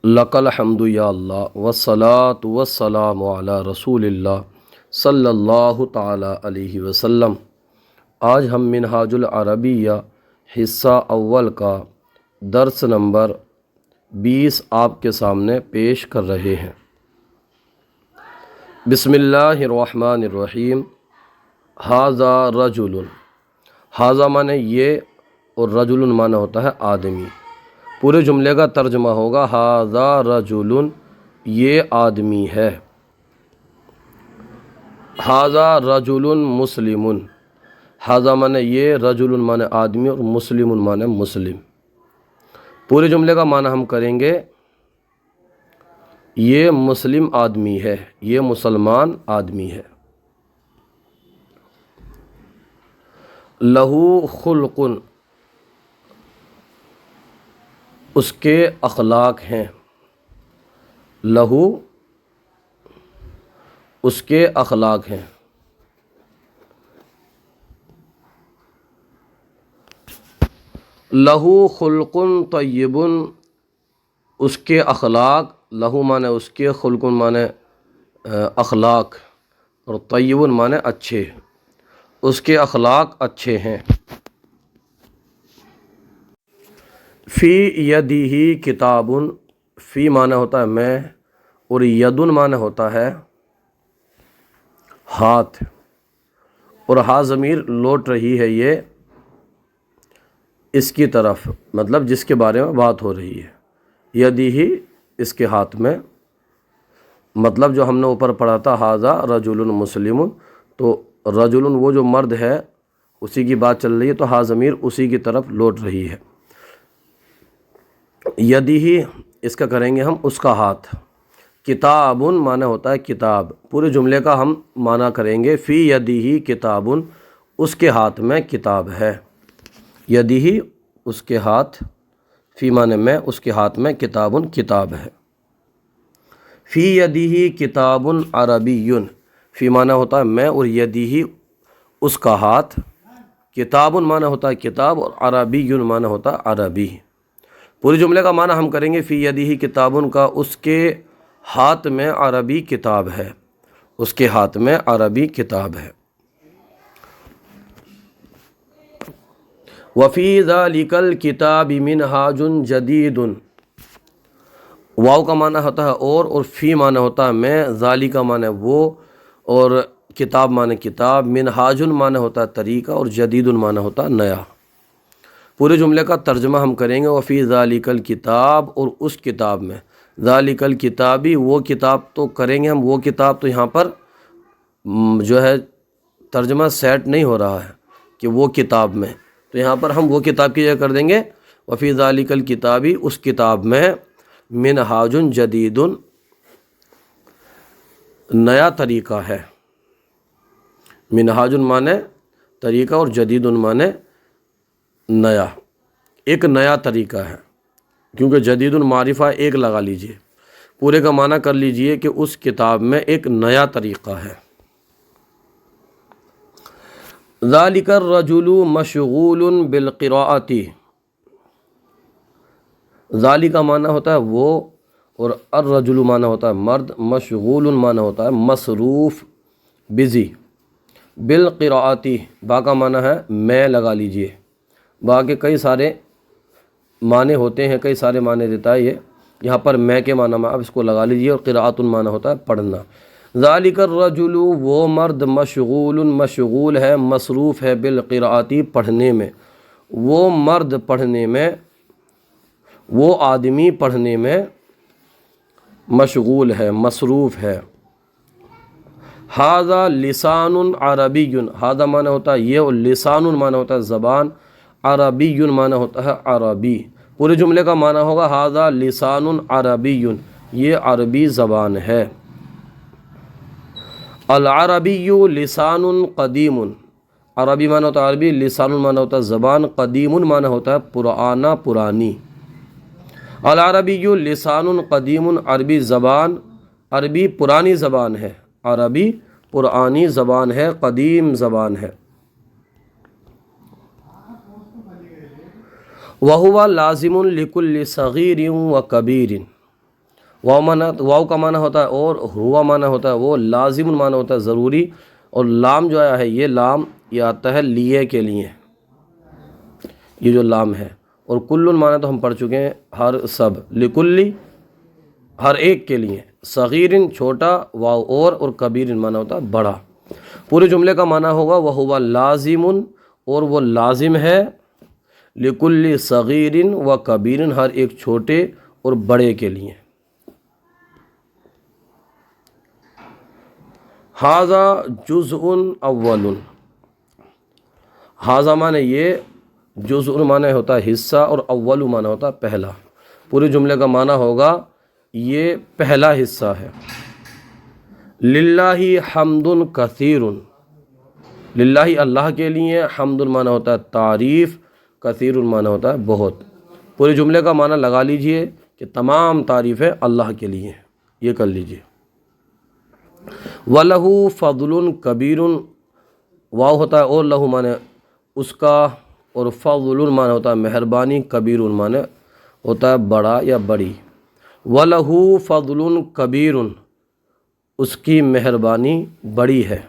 لکل حمد یا اللہ والصلاۃ والسلام علی رسول اللہ صلی اللہ تعالی علیہ وسلم۔ آج ہم منہاج العربیہ حصہ اول کا درس نمبر 20 آپ کے سامنے پیش کر رہے ہیں۔ بسم اللہ الرحمن الرحیم۔ ھذا رجل، ھذا معنی یہ اور رجل معنی ہوتا ہے آدمی۔ پورے جملے کا ترجمہ ہوگا ھذا رجل، یہ آدمی ہے۔ ھذا رجل مسلم، ھذا معنی یہ، رجل معنی آدمی اور مسلم معنی مسلم۔ پورے جملے کا معنی ہم کریں گے یہ مسلم آدمی ہے، یہ مسلمان آدمی ہے۔ لہو خلق، اس کے اخلاق ہیں۔ لہو، اس کے اخلاق ہیں۔ لہو خلق طیب، اس کے اخلاق، لہو معنی اس کے، خلق معنی اخلاق، اور طیب معنی اچھے، اس کے اخلاق اچھے ہیں۔ فی یدہ کتاب، فی معنی ہوتا ہے میں، اور ید معنی ہوتا ہے ہاتھ، اور ہا ضمیر لوٹ رہی ہے یہ اس کی طرف، مطلب جس کے بارے میں بات ہو رہی ہے۔ یدہ اس کے ہاتھ میں، مطلب جو ہم نے اوپر پڑھا تھا ھذا رجل مسلم، تو رجل وہ جو مرد ہے اسی کی بات چل رہی ہے، تو ہا ضمیر اسی کی طرف لوٹ رہی ہے۔ یدہ اس کا کریں گے ہم اس کا ہاتھ۔ کتاب معنی ہوتا ہے کتاب۔ پورے جملے کا ہم معنی کریں گے فی یدہ کتاب، اس کے ہاتھ میں کتاب ہے۔ یدہ اس کے ہاتھ، فی معنی میں، اس کے ہاتھ میں، کتاب کتاب ہے۔ فی یدہ کتاب عربی، فی معنی ہوتا ہے میں، اور یدہ اس کا ہاتھ، کتاب معنی ہوتا ہے کتاب، اور عربی معنی ہوتا ہے عربی۔ پورے جملے کا معنی ہم کریں گے فی یدہ کتاب کا، اس کے ہاتھ میں عربی کتاب ہے، اس کے ہاتھ میں عربی کتاب ہے۔ وفی ذالک الکتاب منہاج جدید، واو کا معنی ہوتا ہے اور فی معنی ہوتا ہے میں، ذالک معنی وہ، اور کتاب معنی کتاب، منہاج معنی ہوتا ہے طریقہ، اور جدید معنی ہوتا ہے نیا۔ پورے جملے کا ترجمہ ہم کریں گے وفی ذالک الکتاب، اور اس کتاب میں، ذالک الکتابی وہ کتاب، تو کریں گے ہم وہ کتاب، تو یہاں پر جو ہے ترجمہ سیٹ نہیں ہو رہا ہے کہ وہ کتاب میں، تو یہاں پر ہم وہ کتاب کی جگہ کر دیں گے وفی ذالک الکتابی، اس کتاب میں، منہاج جدید نیا طریقہ ہے۔ منہاج معنی طریقہ، اور جدید معنی نیا، ایک نیا طریقہ ہے، کیونکہ جدید معرفہ ایک لگا لیجئے، پورے کا معنی کر لیجئے کہ اس کتاب میں ایک نیا طریقہ ہے۔ ذالک الرجل مشغول بالقراءۃ، ذالک کا معنی ہوتا ہے وہ، اور الرجل معنی ہوتا ہے مرد، مشغول معنی ہوتا ہے مصروف، بزی، بالقراءۃ با کا معنی ہے میں لگا لیجئے، با کے کئی سارے معنی ہوتے ہیں، کئی سارے معنی دیتا ہے یہ، یہاں پر میں کے معنی میں آپ اس کو لگا لیجئے، اور قراءۃ معنی ہوتا ہے پڑھنا۔ ذالک الرجل وہ مرد، مشغول مشغول ہے، مصروف ہے، بالقراءۃ پڑھنے میں، وہ مرد پڑھنے میں، وہ آدمی پڑھنے میں مشغول ہے، مصروف ہے۔ ھذا لسان عربی، ھذا معنی ہوتا ہے یہ، اور لسان معنی ہوتا ہے زبان، عربی معنی ہوتا ہے عربی۔ پورے جملے کا معنی ہوگا ھذا لسان عربی، یہ عربی زبان ہے۔ العربی لسان قدیم، عربی معنی ہوتا ہے عربی، لسان معنی ہوتا ہے زبان، قدیم معنی ہوتا ہے پرانا، پرانی۔ العربی لسان قدیم، عربی زبان، عربی پرانی زبان ہے، عربی پرانی زبان ہے، قدیم زبان ہے۔ وَهُوَ لازم لكل صغير وكبير، واو کا معنی ہوتا ہے اور ہوا معنی ہوتا ہے وہ لازم معنی ہوتا ہے ضروری، اور لام جو آیا ہے یہ لام یہ آتا ہے لیے کے لیے، یہ جو لام ہے، اور کل معنی تو ہم پڑھ چکے ہیں ہر سب، لکلی ہر ایک کے لیے، صغیرن چھوٹا، واو اور کبیر معنی ہوتا ہے بڑا۔ پورے جملے کا معنی ہوگا وہ لازم، اور وہ لازم ہے، لکل صغیر و کبیر ہر ایک چھوٹے اور بڑے کے لیے۔ ھذا جزء اول، ھذا معنی یہ، جزء معنی ہوتا ہے حصہ، اور اول معنی ہوتا ہے پہلا۔ پورے جملے کا معنی ہوگا یہ پہلا حصہ ہے۔ للہ حمد کثیر، للہ اللہ کے لیے، حمد معنی ہوتا ہے تعریف، کثیر معنی ہوتا ہے بہت۔ پورے جملے کا معنی لگا لیجئے کہ تمام تعریفیں اللہ کے لیے، یہ کر لیجئے۔ وَلَهُ فَضْلٌ كَبِيرٌ، واو ہوتا ہے اور لہو معنی اس کا، اور فضل معنی ہوتا ہے مہربانی، کبیر معنی ہوتا ہے بڑا یا بڑی۔ وَلَهُ فَضْلٌ كَبِيرٌ، اس کی مہربانی بڑی ہے۔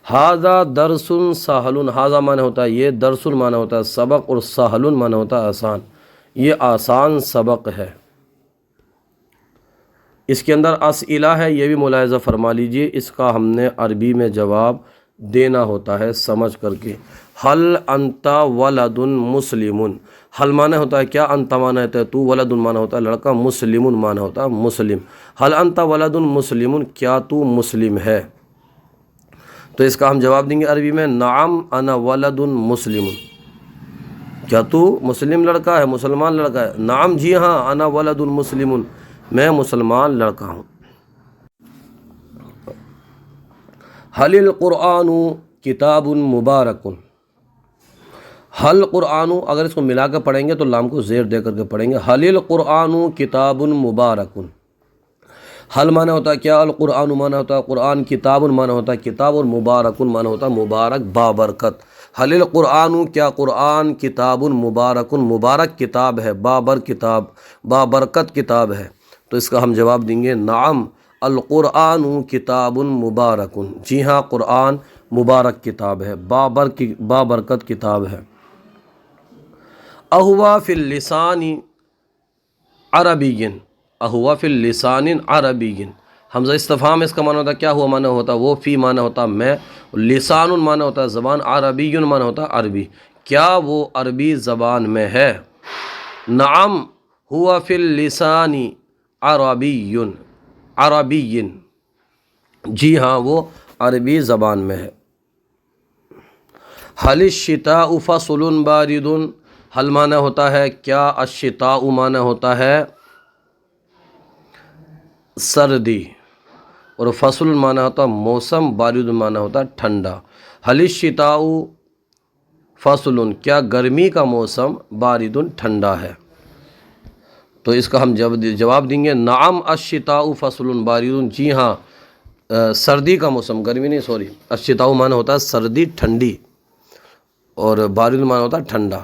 ھذا درس سہل، ھذا معنی ہوتا ہے یہ، درس معنی ہوتا ہے سبق، اور سہل معنی ہوتا ہے آسان، یہ آسان سبق ہے۔ اس کے اندر اسئلہ ہے، یہ بھی ملاحظہ فرما لیجئے، اس کا ہم نے عربی میں جواب دینا ہوتا ہے سمجھ کر کے۔ حل انت ولد مسلم، حل معنی ہوتا ہے کیا، انت معنی ہوتا ہے تو، ولد معنی ہوتا ہے لڑکا، مسلم معنی ہوتا ہے مسلم۔ حل انت ولد مسلم، کیا تو مسلم ہے؟ تو اس کا ہم جواب دیں گے عربی میں، نعم انا ولد مسلم، کیا تو مسلم لڑکا ہے، مسلمان لڑکا ہے؟ نعم جی ہاں، انا ولد مسلم، میں مسلمان لڑکا ہوں۔ حل القرآن کتاب مبارک، حل قرآن، اگر اس کو ملا کر پڑھیں گے تو لام کو زیر دے کر کے پڑھیں گے، حل القرآن کتاب مبارک۔ حل معنی ہوتا ہے کیا، القرآن معنی ہوتا ہے قرآن، کتاب معنی ہوتا ہے کتاب، اور مبارک معنی ہوتا ہے مبارک بابرکت۔ حل القرآن، کیا قرآن، کتاب مبارک، مبارک کتاب ہے، بابرکت کتاب ہے۔ تو اس کا ہم جواب دیں گے، نعم القرآن کتاب مبارک، جی ہاں قرآن مبارک کتاب ہے، بابرکت کتاب ہے۔ اہوا فی اللسان عربی، اہوا فی اللسان عربی، حمزہ استفہام اس کا معنی ہوتا ہے کیا، ہوا معنی ہوتا ہے وہ، فی معنی ہوتا ہے میں، لسان معنی ہوتا ہے زبان، عربی معنی ہوتا ہے عربی، کیا وہ عربی زبان میں ہے؟ نعم ہوا فی اللسان عربی، عربی، جی ہاں وہ عربی زبان میں ہے۔ حل الشتاء فصل بارد، حل معنی ہوتا ہے کیا، الشتاء معنی ہوتا ہے سردی، اور فصل معنی ہوتا ہے موسم، بارد معنی ہوتا ہے ٹھنڈا۔ حل الشتاء فصل، کیا گرمی کا موسم، بارد ٹھنڈا ہے؟ تو اس کا ہم جواب دیں گے، نعم الشتاء فصل بارد، جی ہاں سردی کا موسم، گرمی نہیں سوری، الشتاء معنی ہوتا ہے سردی ٹھنڈی، اور بارد معنی ہوتا ہے ٹھنڈا۔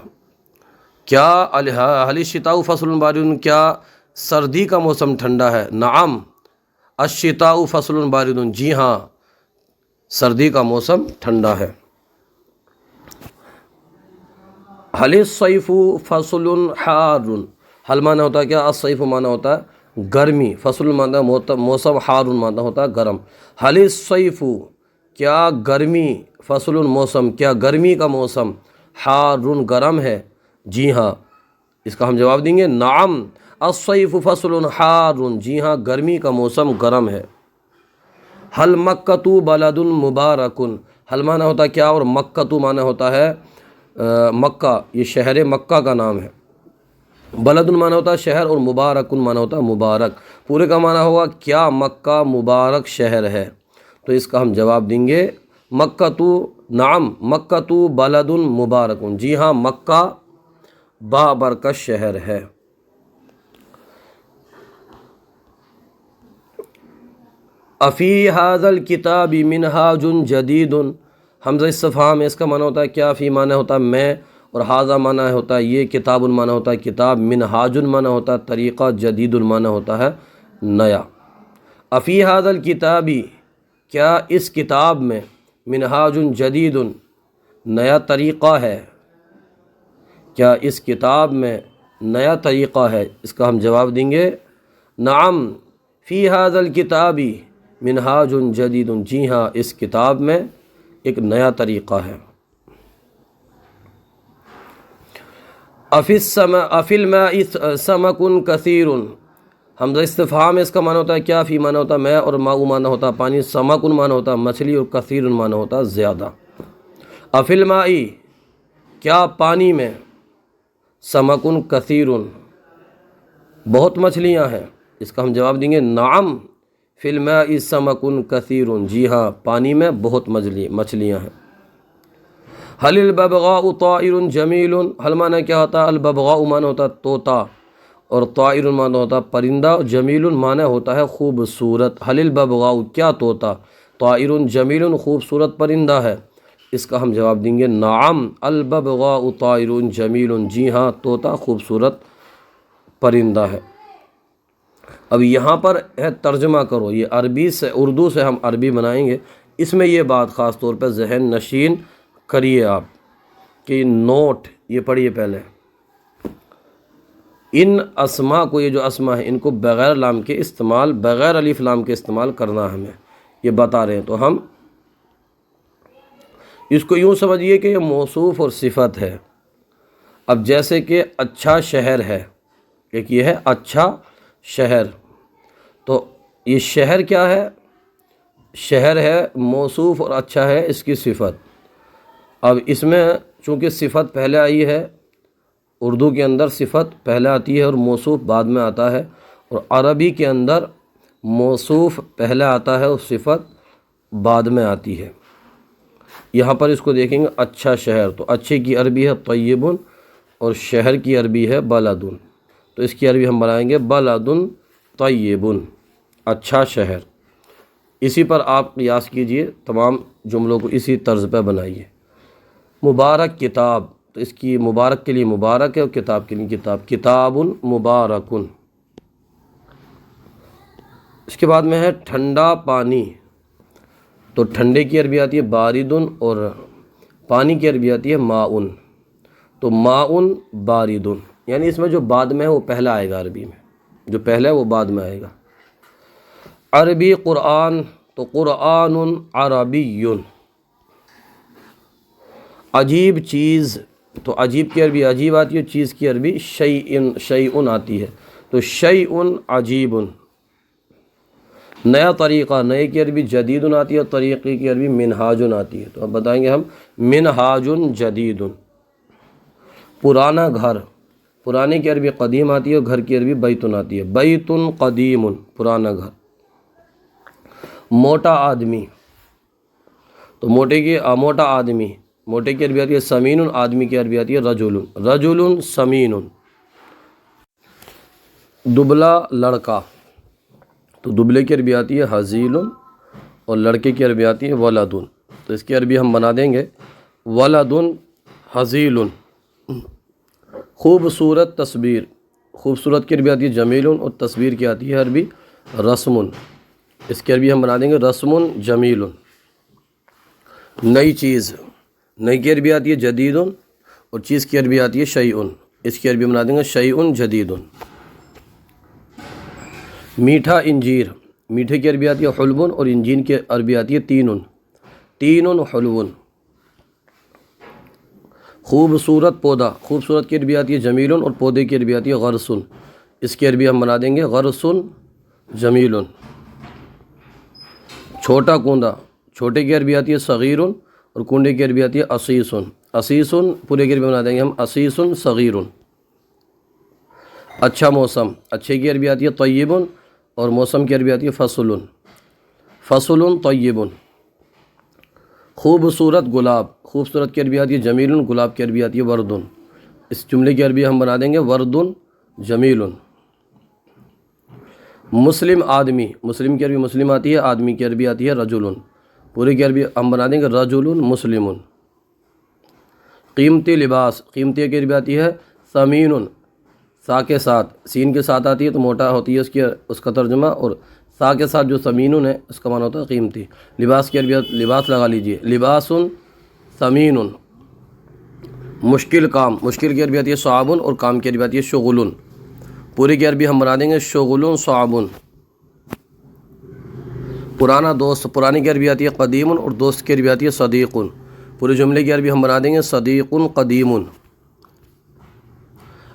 کیا حل الشتاء فصل بارد، کیا سردی کا موسم ٹھنڈا ہے؟ نعم الشتاء فصل بارد، جی ہاں سردی کا موسم ٹھنڈا ہے۔ حل الصیف فصل حار، حل معنی ہوتا ہے کیا، الصیف معنی ہوتا ہے گرمی، فصل معنی موسم، حار معنی ہوتا ہے گرم۔ حل الصیف، کیا گرمی، فصل موسم، کیا گرمی کا موسم، حار گرم ہے؟ جی ہاں، اس کا ہم جواب دیں گے، نعم الصیف فصل حار، جی ہاں گرمی کا موسم گرم ہے۔ حل مکۃ بلد مبارک، حل معنی ہوتا ہے کیا، اور مکۃ معنی ہوتا ہے مکہ، یہ شہر مکہ کا نام ہے، بلد معنی ہوتا ہے شہر، اور مبارک معنی ہوتا ہے مبارک۔ پورے کا معنی ہوگا کیا مکہ مبارک شہر ہے؟ تو اس کا ہم جواب دیں گے، مکۃ، نعم مکۃ بلد مبارک، جی ہاں مکہ بابرکت شہر ہے۔ افی ھذا الکتاب منہاج جدید، حمزہ استفہام اس کا معنی ہوتا ہے کیا، فی معنی ہوتا ہے میں، اور حاضہ معنی ہوتا ہے یہ، کتاب معنی ہوتا ہے کتاب، منہاج معنی ہوتا ہے طریقہ، جدید معنی ہوتا ہے نیا۔ افی ھذا الکتابی، کیا اس کتاب میں، منہاج جدید نیا طریقہ ہے، کیا اس کتاب میں نیا طریقہ ہے؟ اس کا ہم جواب دیں گے نعم فی ھذا الکتابی منہاج جدید، جی ہاں اس کتاب میں ایک نیا طریقہ ہے۔ افی الماء سمک کثیر، حمزہ استفہام اس کا معنی ہوتا ہے کیا، فی معنی ہوتا ہے میں، اور ماء معنی ہوتا ہے پانی، سمک معنی ہوتا ہے مچھلی، اور کثیر معنی ہوتا ہے زیادہ۔ افی الماء، کیا پانی میں، سمک کثیر بہت مچھلیاں ہیں؟ اس کا ہم جواب دیں گے نعم فی الماء سمک کثیر، جی ہاں پانی میں بہت مچھلیاں ہیں۔ حل الببغاء طائر جمیل، حل معنی کیا ہوتا ہے، الببغاء معنی ہوتا ہے طوطا، اور طائر معنی ہوتا ہے پرندہ، جمیل معنی ہوتا ہے خوبصورت۔ حل الببغاء، کیا طوطا، طائر جمیل خوبصورت پرندہ ہے؟ اس کا ہم جواب دیں گے نعم الببغاء طائر جمیل، جی ہاں طوطا خوبصورت پرندہ ہے۔ اب یہاں پر ہے ترجمہ کرو، یہ عربی سے، اردو سے ہم عربی بنائیں گے، اس میں یہ بات خاص طور پہ ذہن نشین کریے آپ کہ نوٹ یہ پڑھیے پہلے، ان اسما کو، یہ جو اسما ہے ان کو بغیر لام کے استعمال، بغیر الف لام کے استعمال کرنا ہمیں، یہ بتا رہے ہیں۔ تو ہم اس کو یوں سمجھیے کہ یہ موصوف اور صفت ہے۔ اب جیسے کہ اچھا شہر ہے، ایک یہ ہے اچھا شہر، تو یہ شہر کیا ہے، شہر ہے موصوف اور اچھا ہے اس کی صفت۔ اب اس میں چونکہ صفت پہلے آئی ہے، اردو کے اندر صفت پہلے آتی ہے اور موصوف بعد میں آتا ہے، اور عربی کے اندر موصوف پہلے آتا ہے اور صفت بعد میں آتی ہے۔ یہاں پر اس کو دیکھیں گے اچھا شہر، تو اچھے کی عربی ہے طیب، اور شہر کی عربی ہے بلد، تو اس کی عربی ہم بنائیں گے بلد طیب، اچھا شہر۔ اسی پر آپ قیاس کیجئے، تمام جملوں کو اسی طرز پہ بنائیے۔ مبارک کتاب، تو اس کی مبارک کے لیے مبارک ہے اور کتاب کے لیے کتاب، کتاب مبارک۔ اس کے بعد میں ہے ٹھنڈا پانی، تو ٹھنڈے کی عربی آتی ہے بارد، اور پانی کی عربی آتی ہے ماء، تو ماء بارد، یعنی اس میں جو بعد میں ہے وہ پہلا آئے گا، عربی میں جو پہلا ہے وہ بعد میں آئے گا۔ عربی قرآن، تو قرآن عربی۔ عجیب چیز، تو عجیب کی عربی عجیب آتی ہے، چیز کی عربی شیء آتی ہے، تو شیء عجیب۔ نیا طریقہ، نئے کی عربی جدید آتی ہے، طریقے کی عربی منہاج آتی ہے، تو اب بتائیں گے ہم منہاج جدید۔ پرانا گھر، پرانے کی عربی قدیم آتی ہے اور گھر کی عربی بیت آتی ہے، بیت قدیم پرانا گھر۔ موٹا آدمی، تو موٹا آدمی، موٹے کی عربی آتی ہے سمین، آدمی کی عربی آتی ہے رجل، رجل سمین۔ دبلا لڑکا، تو دبلے کی عربی آتی ہے حزیل، اور لڑکے کی عربی آتی ہے ولد، تو اس کی عربی ہم بنا دیں گے ولد حزیل۔ خوبصورت تصویر، خوبصورت کی عربی آتی ہے جمیل، اور تصویر کی آتی ہے عربی رسم، اس کی عربی ہم بنا دیں گے رسم جمیل۔ نئی چیز، نئی کی عربی آتی ہے جدید، اور چیز کی عربی آتی ہے شیء، اس کی عربی بنا دیں گے شیء جدید۔ میٹھا انجیر، میٹھے کی عربی آتی ہے حلب، اور انجین کی عربی آتی ہے تین، تین حلو۔ خوبصورت پودا، خوبصورت کی عربی آتی ہے جمیل، اور پودے کی عربی آتی ہے غرس، اس کی عربی ہم بنا دیں گے غرس جمیل۔ چھوٹا کنڈا، چھوٹے کی عربی آتی ہے صغیر، اور کنڈے کی عربی آتی ہے عصیص، عصیص پورے کی عربی بنا دیں گے ہم عصیص صغیر۔ اچھا موسم، اچھے کی عربی آتی ہے طیب، اور موسم کی عربی آتی ہے فصل، فصل طیب۔ خوبصورت گلاب، خوبصورت کی عربی آتی ہے جمیل، گلاب کی عربی آتی ہے ورد، اس جملے کی عربی ہم بنا دیں گے ورد جمیل۔ مسلم آدمی، مسلم کی عربی مسلم آتی ہے، آدمی کی عربی آتی ہے رجل، پورے کی عربی ہم بنا دیں گے رجل مسلم۔ قیمتی لباس، قیمتی کی عربی آتی ہے ثمین، سا کے ساتھ، سین کے ساتھ آتی ہے تو موٹا ہوتی ہے اس کا ترجمہ، اور سا کے ساتھ جو ثمین ہے اس کا معنی ہوتا ہے قیمتی۔ لباس کی عربی، لباس لگا لیجئے، لباس ثمین۔ مشکل کام، مشکل کی عربی آتی ہے صعب، اور کام کی عربی آتی ہے شغل۔ پوری کی عربی ہم بنا دیں گے شغل صعب۔ پرانا دوست، پرانی کی عربی آتی ہے قدیم، اور دوست کی عربی آتی ہے صدیق۔ پورے جملے کی عربی ہم بنا دیں گے صدیق قدیم۔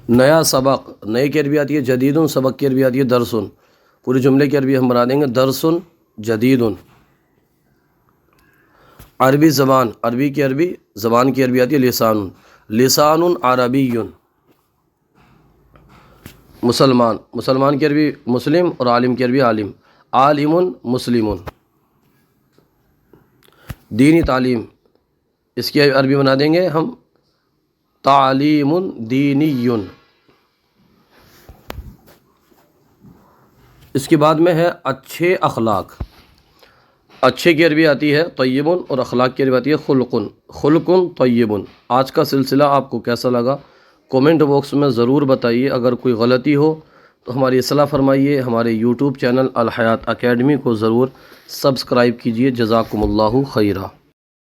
نیا سبق، نئے کی عربی آتی ہے جدید، سبق کی عربی آتی ہے درس۔ پورے جملے کی عربی ہم بنا دیں گے درس جدید۔ عربی زبان، عربی کی عربی، زبان کی عربی آتی ہے لسان، لسان عربی۔ مسلمان، مسلمان کی عربی مسلم، اور عالم کی عربی عالم، عالم مسلم۔ دینی تعلیم، اس کی عربی بنا دیں گے ہم تعلیم دینی۔ اس کے بعد میں ہے اچھے اخلاق، اچھے کی عربی آتی ہے طیب، اور اخلاق کی عربی آتی ہے خلق، خلق طیب۔ آج کا سلسلہ آپ کو کیسا لگا کومنٹ باکس میں ضرور بتائیے، اگر کوئی غلطی ہو تو ہماری اصلاح فرمائیے۔ ہمارے یوٹیوب چینل الحیات اکیڈمی کو ضرور سبسکرائب کیجیے۔ جزاکم اللہ خیرہ۔